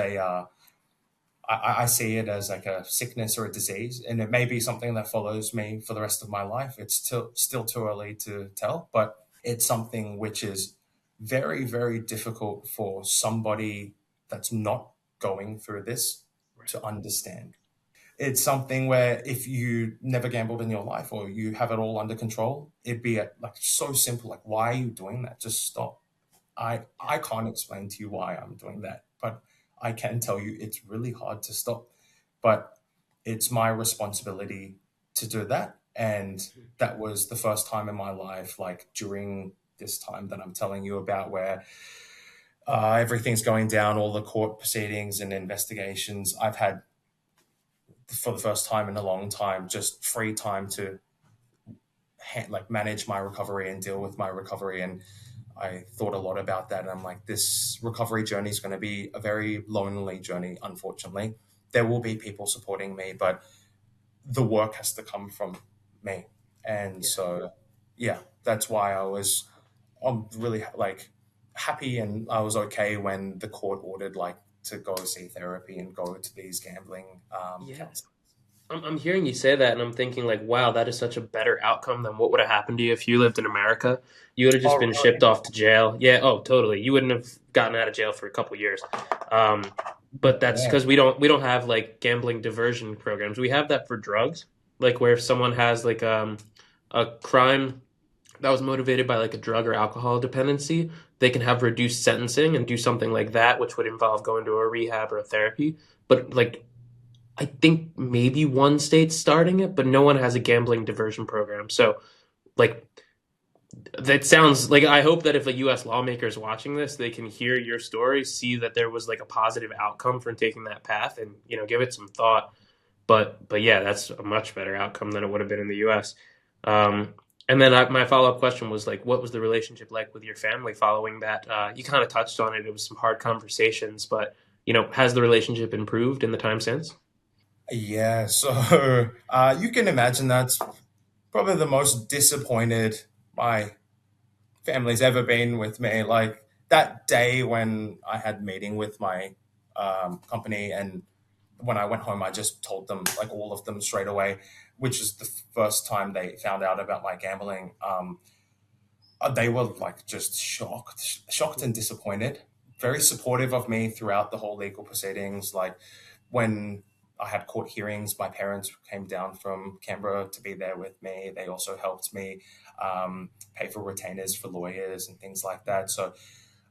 I see it as like a sickness or a disease, and it may be something that follows me for the rest of my life. It's still too early to tell, but it's something which is very, very difficult for somebody that's not going through this Right. to understand. It's something where if you never gambled in your life or you have it all under control, it'd be like so simple. Like, why are you doing that? Just stop. I Yeah. I can't explain to you why I'm doing that, but I can tell you it's really hard to stop. But it's my responsibility to do that, and Mm. that was the first time in my life, like during this time that I'm telling you about, where everything's going down, all the court proceedings and investigations. I've had for the first time in a long time just free time to like manage my recovery and deal with my recovery. And I thought a lot about that, and I'm like, this recovery journey is going to be a very lonely journey. Unfortunately, there will be people supporting me, but the work has to come from me. And Yeah. so, yeah, that's why I'm really like happy, and I was okay when the court ordered like to go see therapy and go to these gambling Yeah. counselors. I'm hearing you say that, and I'm thinking like, wow, that is such a better outcome than what would have happened to you if you lived in America. You would have just Oh, been shipped really? off to jail. Yeah, oh, totally. You wouldn't have gotten out of jail for a couple years. Um, but that's Yeah. because we don't have like gambling diversion programs. We have that for drugs, like where if someone has like a crime that was motivated by like a drug or alcohol dependency, they can have reduced sentencing and do something like that, which would involve going to a rehab or a therapy. But like I think maybe one state's starting it, but no one has a gambling diversion program. So, like, that sounds like I hope that if a U.S. lawmaker is watching this, they can hear your story, see that there was like a positive outcome from taking that path, and give it some thought. But yeah, that's a much better outcome than it would have been in the U.S. Um, and then my follow up question was like, what was the relationship like with your family following that? You kind of touched on it. It was some hard conversations, but has the relationship improved in the time since? Yeah, so you can imagine that's probably the most disappointed my family's ever been with me. Like that day when I had meeting with my company, and when I went home, I just told them, like all of them straight away, which is the first time they found out about my gambling. They were like just shocked and disappointed. Very supportive of me throughout the whole legal proceedings. Like when I had court hearings, my parents came down from Canberra to be there with me. They also helped me pay for retainers for lawyers and things like that. So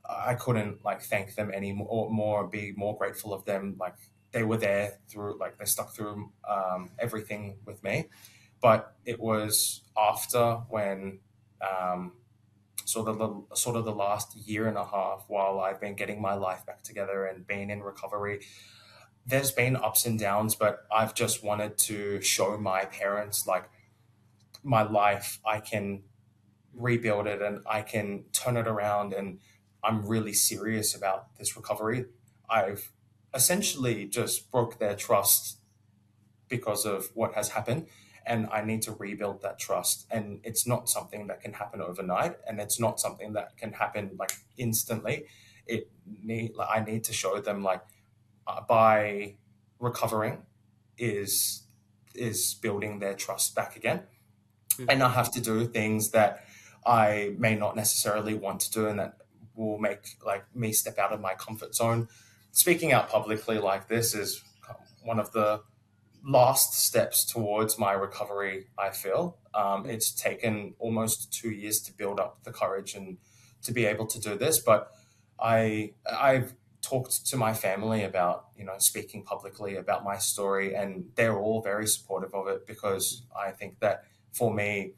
I couldn't like thank them any more, be more grateful of them. Like they were there through, like they stuck through everything with me. But it was after when um, sort of the last year and a half, while I've been getting my life back together and being in recovery, there's been ups and downs, but I've just wanted to show my parents like my life, I can rebuild it and I can turn it around, and I'm really serious about this recovery. I've essentially just broke their trust because of what has happened, and I need to rebuild that trust, and it's not something that can happen overnight, and it's not something that can happen like instantly. I need to show them like by recovering is building their trust back again, and I Mm-hmm. have to do things that I may not necessarily want to do, and that will make like me step out of my comfort zone. Speaking out publicly like this is one of the last steps towards my recovery. I feel it's taken almost 2 years to build up the courage and to be able to do this, but I've talked to my family about speaking publicly about my story, and they're all very supportive of it because I think that for me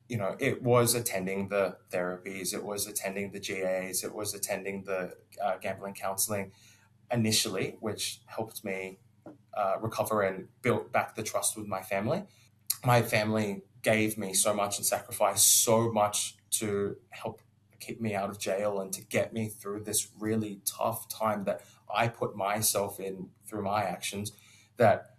it was attending the therapies, it was attending the GAs, it was attending the gambling counseling initially, which helped me recover and build back the trust with my family. My family gave me so much and sacrificed so much to help keep me out of jail and to get me through this really tough time that I put myself in through my actions, that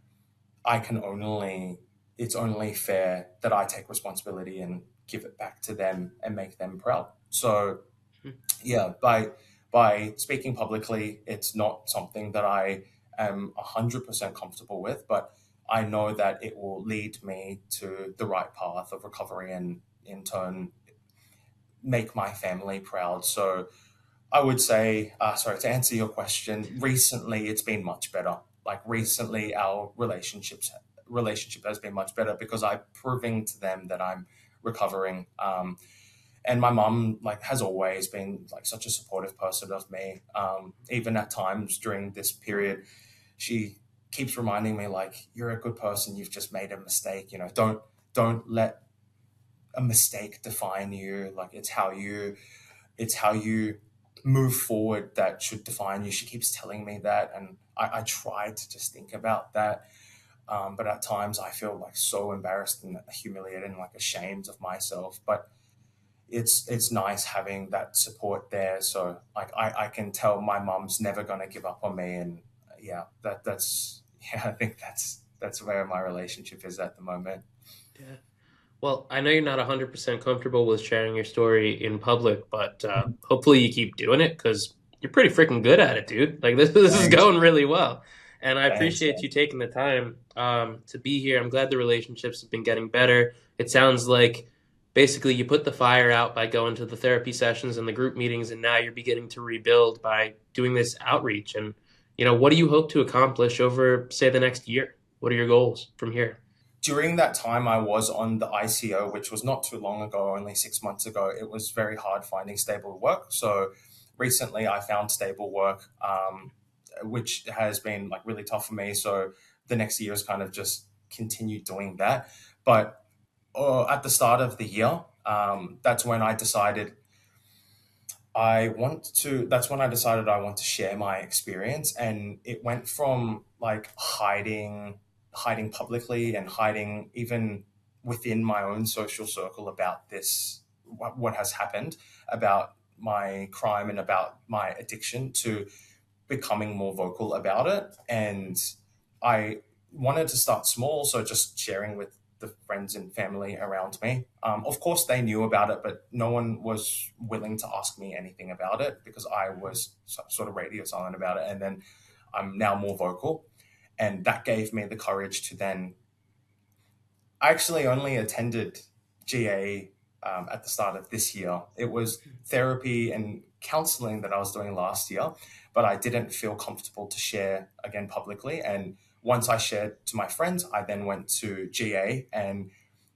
I can only it's only fair that I take responsibility and give it back to them and make them proud. So yeah, by speaking publicly, it's not something that I am 100% comfortable with, but I know that it will lead me to the right path of recovery and in turn make my family proud. So I would say, sorry, to answer your question, recently it's been much better. Like recently, our relationship has been much better because I'm proving to them that I'm recovering. And my mum like has always been like such a supportive person of me. Even at times during this period, she keeps reminding me like, "You're a good person. You've just made a mistake. Don't let a mistake define you. Like it's how you move forward that should define you." She keeps telling me that, and I try to just think about that. But at times I feel like so embarrassed and humiliated and like ashamed of myself. But it's nice having that support there. So like I can tell my mom's never gonna give up on me, and yeah, that's yeah, I think that's where my relationship is at the moment. Yeah. Well, I know you're not 100% comfortable with sharing your story in public, but hopefully you keep doing it because you're pretty freaking good at it, dude. Like this is Thanks, going really well. And I thanks, appreciate man. you taking the time to be here. I'm glad the relationships have been getting better. It sounds like basically you put the fire out by going to the therapy sessions and the group meetings, and now you're beginning to rebuild by doing this outreach. And, what do you hope to accomplish over, say, the next year? What are your goals from here? During that time, I was on the ICO, which was not too long ago, only 6 months ago. It was very hard finding stable work. So recently, I found stable work, which has been like really tough for me. So the next year is kind of just continue doing that. But at the start of the year, that's when I decided that's when I decided I want to share my experience. And it went from like hiding publicly and hiding even within my own social circle about this, what has happened, about my crime and about my addiction, to becoming more vocal about it. And I wanted to start small, so just sharing with the friends and family around me. Of course, they knew about it, but no one was willing to ask me anything about it because I was sort of radio silent about it. And then I'm now more vocal, and that gave me the courage to then. I actually only attended GA at the start of this year. It was therapy and counseling that I was doing last year, but I didn't feel comfortable to share again publicly. And once I shared to my friends, I then went to GA, and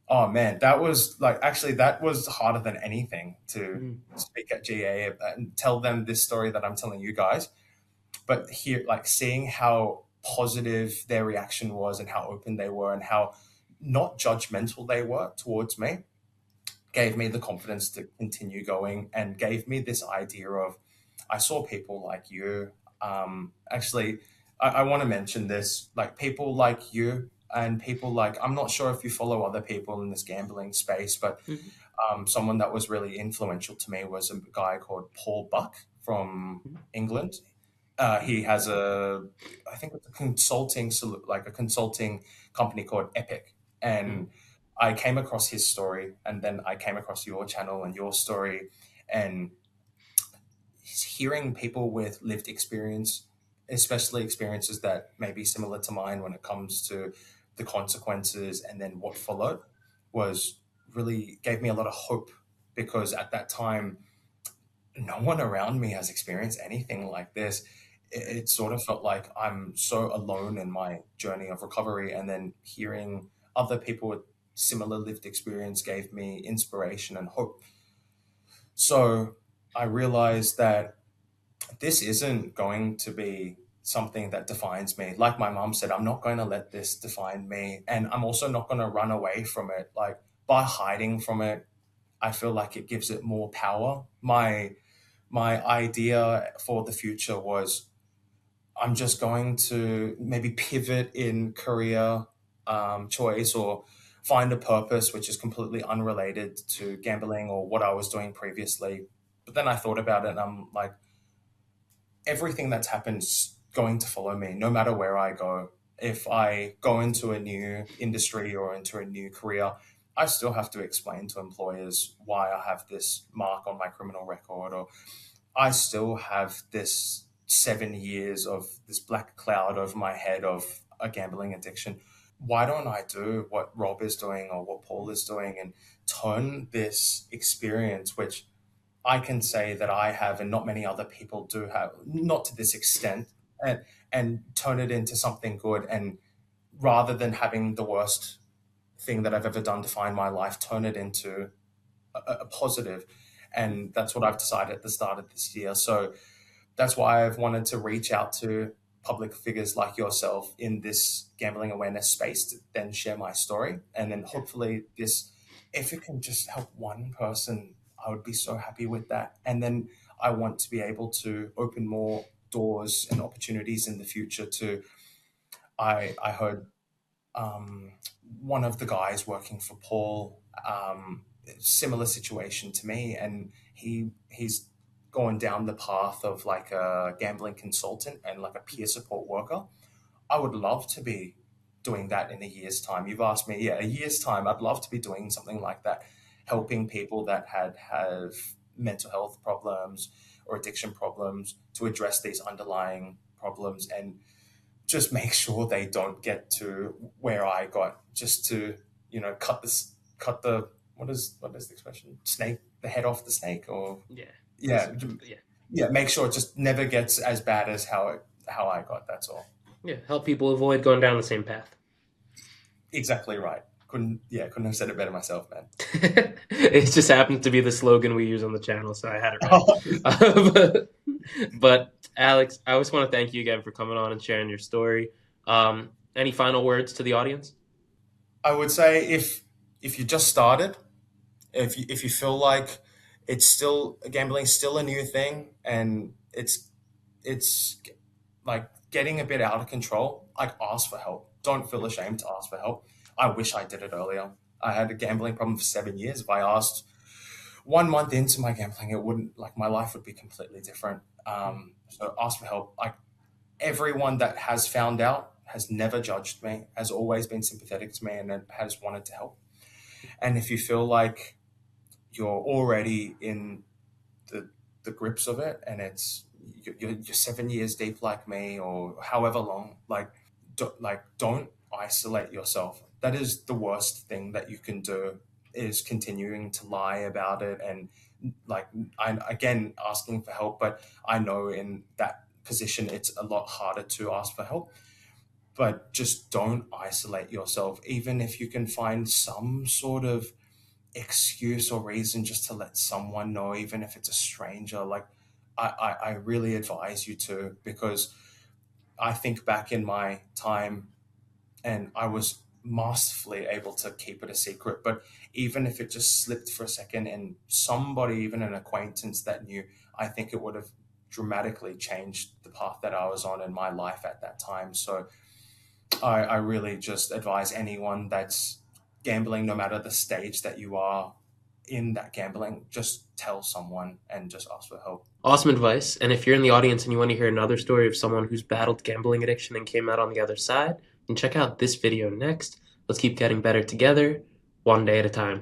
oh man, that was harder than anything to Mm. speak at GA and tell them this story that I'm telling you guys. But here, like seeing how positive their reaction was and how open they were and how not judgmental they were towards me, gave me the confidence to continue going and gave me this idea of, I saw people like you. Actually, I want to mention this, like people like you and people like, I'm not sure if you follow other people in this gambling space, but Mhm. someone that was really influential to me was a guy called Paul Buck from England. He has I think it's a like a consulting company called Epic. Mhm. And I came across his story, and then I came across your channel and your story, and hearing people with lived experience, especially experiences that may be similar to mine when it comes to the consequences and then what followed, was really gave me a lot of hope, because at that time no one around me has experienced anything like this. It sort of felt like I'm so alone in my journey of recovery, and then hearing other people with similar lived experience gave me inspiration and hope. So I realized that this isn't going to be something that defines me. Like my mom said, I'm not going to let this define me. And I'm also not going to run away from it. Like by hiding from it, I feel like it gives it more power. My idea for the future was I'm just going to maybe pivot in career choice or find a purpose which is completely unrelated to gambling or what I was doing previously. But then I thought about it and I'm like, everything that's happened's going to follow me no matter where I go. If I go into a new industry or into a new career, I still have to explain to employers why I have this mark on my criminal record, or I still have this 7 years of this black cloud over my head of a gambling addiction. Why don't I do what Rob is doing or what Paul is doing and turn this experience, which I can say that I have and not many other people do have, not to this extent, and turn it into something good. And rather than having the worst thing that I've ever done define my life, turn it into a positive. And that's what I've decided at the start of this year. So that's why I've wanted to reach out to public figures like yourself in this gambling awareness space to then share my story. And then hopefully this, if it can just help one person, I would be so happy with that. And then I want to be able to open more doors and opportunities in the future to, I heard one of the guys working for Paul, similar situation to me, and he's going down the path of like a gambling consultant and like a peer support worker. I would love to be doing that in a year's time. You've asked me, yeah, a year's time. I'd love to be doing something like that, helping people that have mental health problems or addiction problems to address these underlying problems and just make sure they don't get to where I got, just to, cut the, what is the expression? Snake, the head off the snake, or Yeah. yeah, Yeah. yeah, make sure it just never gets as bad as how I got. That's all. Yeah. Help people avoid going down the same path. Exactly right. Couldn't have said it better myself, man. It just happens to be the slogan we use on the channel, so I had it right. But Alex, I always want to thank you again for coming on and sharing your story. Any final words to the audience? I would say if you just started, if you feel like it's still gambling, still a new thing, and it's like getting a bit out of control, like ask for help. Don't feel ashamed to ask for help. I wish I did it earlier. I had a gambling problem for 7 years. If I asked 1 month into my gambling, it wouldn't, like, my life would be completely different. So ask for help. Like, everyone that has found out has never judged me, has always been sympathetic to me, and has wanted to help. And if you feel like you're already in the grips of it and you're 7 years deep like me or however long, don't isolate yourself. That is the worst thing that you can do, is continuing to lie about it. And like, I again asking for help, but I know in that position it's a lot harder to ask for help. But just don't isolate yourself, even if you can find some sort of excuse or reason just to let someone know, even if it's a stranger. Like, I really advise you to, because I think back in my time and I was masterfully able to keep it a secret. But even if it just slipped for a second and somebody, even an acquaintance that knew, I think it would have dramatically changed the path that I was on in my life at that time. So I really just advise anyone that's gambling, no matter the stage that you are in that gambling, just tell someone and just ask for help. Awesome advice. And if you're in the audience and you want to hear another story of someone who's battled gambling addiction and came out on the other side, then check out this video next. Let's keep getting better together, one day at a time.